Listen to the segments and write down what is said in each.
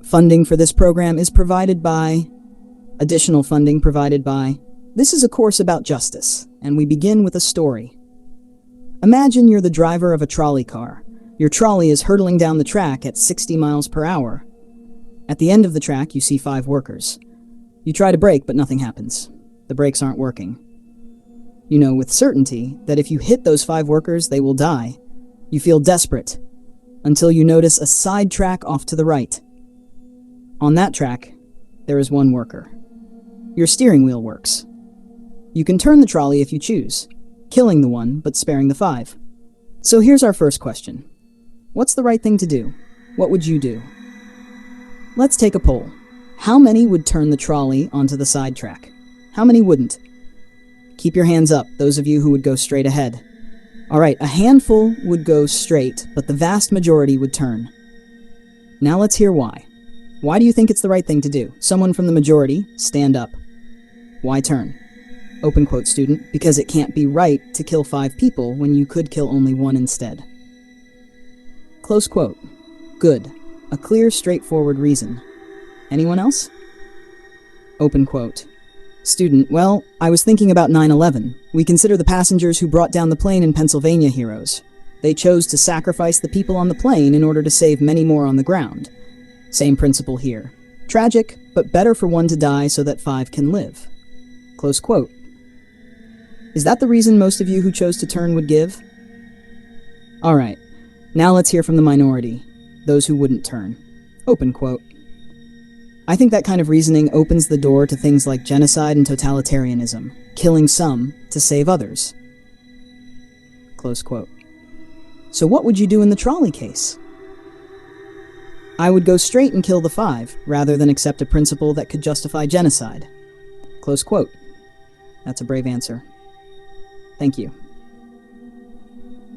Funding for this program is provided by... Additional funding provided by... This is a course about justice, and we begin with a story. Imagine you're the driver of a trolley car. Your trolley is hurtling down the track at 60 miles per hour. At the end of the track, you see 5 workers. You try to brake, but nothing happens. The brakes aren't working. You know with certainty that if you hit those 5 workers, they will die. You feel desperate, until you notice a side track off to the right. On that track, there is 1 worker. Your steering wheel works. You can turn the trolley if you choose, killing the 1 but sparing the 5. So here's our first question. What's the right thing to do? What would you do? Let's take a poll. How many would turn the trolley onto the side track? How many wouldn't? Keep your hands up, those of you who would go straight ahead. All right, a handful would go straight, but the vast majority would turn. Now let's hear why. Why do you think it's the right thing to do? Someone from the majority, stand up. Why turn? Open quote, student, because it can't be right to kill 5 people when you could kill only 1 instead. Close quote. Good. A clear, straightforward reason. Anyone else? Open quote. Student, well, I was thinking about 9/11. We consider the passengers who brought down the plane in Pennsylvania heroes. They chose to sacrifice the people on the plane in order to save many more on the ground. Same principle here. Tragic, but better for 1 to die so that 5 can live. Close quote. Is that the reason most of you who chose to turn would give? All right, now let's hear from the minority, those who wouldn't turn. Open quote. I think that kind of reasoning opens the door to things like genocide and totalitarianism, killing some to save others. Close quote. So what would you do in the trolley case? I would go straight and kill the 5, rather than accept a principle that could justify genocide. Close quote. That's a brave answer. Thank you.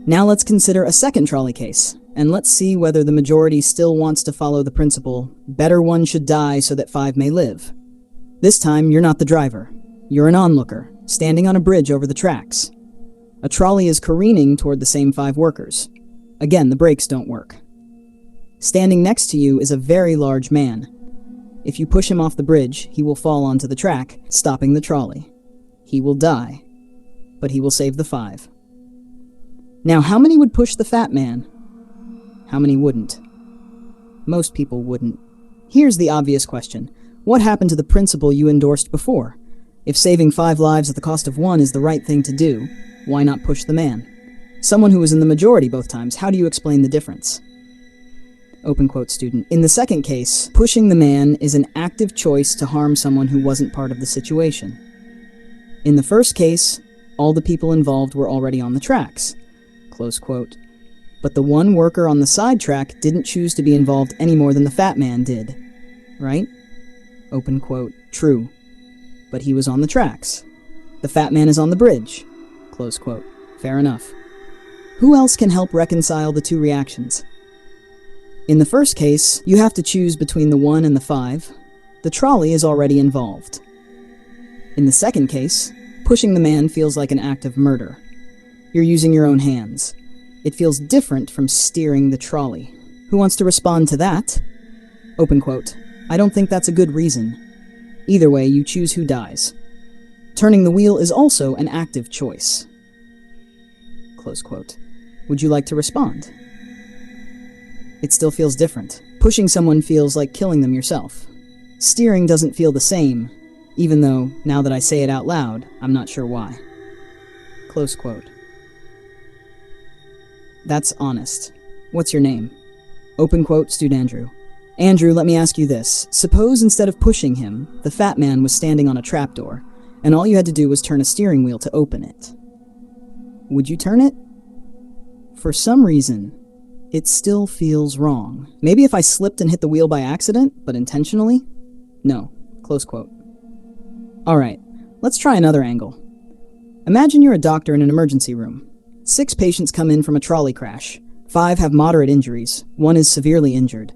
Now let's consider a second trolley case, and let's see whether the majority still wants to follow the principle, better 1 should die so that 5 may live. This time, you're not the driver. You're an onlooker, standing on a bridge over the tracks. A trolley is careening toward the same 5 workers. Again, the brakes don't work. Standing next to you is a very large man. If you push him off the bridge, he will fall onto the track, stopping the trolley. He will die, but he will save the 5. Now, how many would push the fat man? How many wouldn't? Most people wouldn't. Here's the obvious question. What happened to the principle you endorsed before? If saving 5 lives at the cost of 1 is the right thing to do, why not push the man? Someone who was in the majority both times, how do you explain the difference? Open quote, student. In the second case, pushing the man is an active choice to harm someone who wasn't part of the situation. In the first case, all the people involved were already on the tracks. Close quote. But the 1 worker on the side track didn't choose to be involved any more than the fat man did. Right? Open quote. True. But he was on the tracks. The fat man is on the bridge. Close quote. Fair enough. Who else can help reconcile the 2 reactions? In the first case, you have to choose between the 1 and the 5. The trolley is already involved. In the second case, pushing the man feels like an act of murder. You're using your own hands. It feels different from steering the trolley. Who wants to respond to that? Open quote. I don't think that's a good reason. Either way, you choose who dies. Turning the wheel is also an active choice. Close quote. Would you like to respond? It still feels different. Pushing someone feels like killing them yourself. Steering doesn't feel the same, even though, now that I say it out loud, I'm not sure why. Close quote. That's honest. What's your name? Open quote, Student Andrew. Andrew, let me ask you this. Suppose instead of pushing him, the fat man was standing on a trapdoor, and all you had to do was turn a steering wheel to open it. Would you turn it? For some reason, it still feels wrong. Maybe if I slipped and hit the wheel by accident, but intentionally? No. Close quote. Alright, let's try another angle. Imagine you're a doctor in an emergency room. 6 patients come in from a trolley crash. 5 have moderate injuries. 1 is severely injured.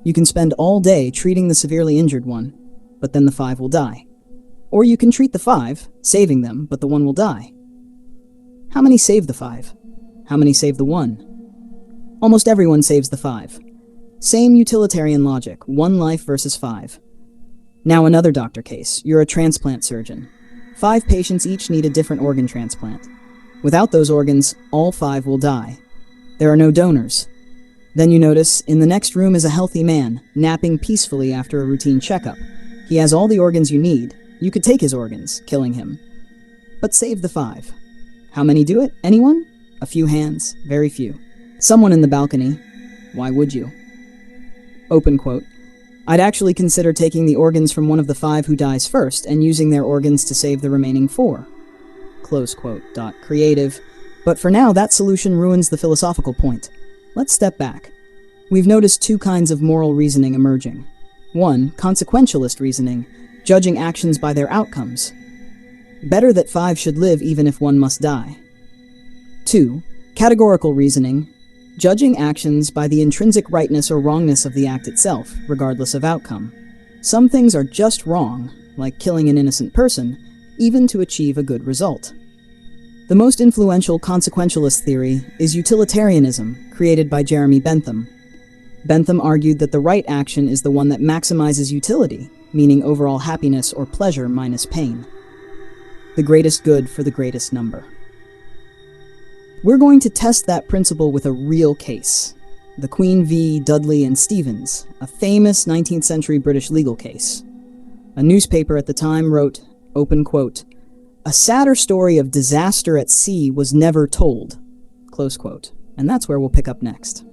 You can spend all day treating the severely injured one, but then the 5 will die. Or you can treat the 5, saving them, but the 1 will die. How many save the 5? How many save the 1? Almost everyone saves the 5. Same utilitarian logic, 1 life versus 5. Now another doctor case. You're a transplant surgeon. 5 patients each need a different organ transplant. Without those organs, all 5 will die. There are no donors. Then you notice, in the next room is a healthy man, napping peacefully after a routine checkup. He has all the organs you need. You could take his organs, killing him. But save the 5. How many do it? Anyone? A few hands, very few. Someone in the balcony. Why would you? Open quote. I'd actually consider taking the organs from one of the 5 who dies first and using their organs to save the remaining 4. Close quote. Creative. But for now, that solution ruins the philosophical point. Let's step back. We've noticed 2 kinds of moral reasoning emerging. 1, consequentialist reasoning, judging actions by their outcomes. Better that 5 should live even if 1 must die. 2, categorical reasoning, judging actions by the intrinsic rightness or wrongness of the act itself, regardless of outcome. Some things are just wrong, like killing an innocent person, even to achieve a good result. The most influential consequentialist theory is utilitarianism, created by Jeremy Bentham. Bentham argued that the right action is the one that maximizes utility, meaning overall happiness or pleasure minus pain. The greatest good for the greatest number. We're going to test that principle with a real case. The Queen v. Dudley and Stevens, a famous 19th century British legal case. A newspaper at the time wrote, open quote, "A sadder story of disaster at sea was never told," close quote. And that's where we'll pick up next.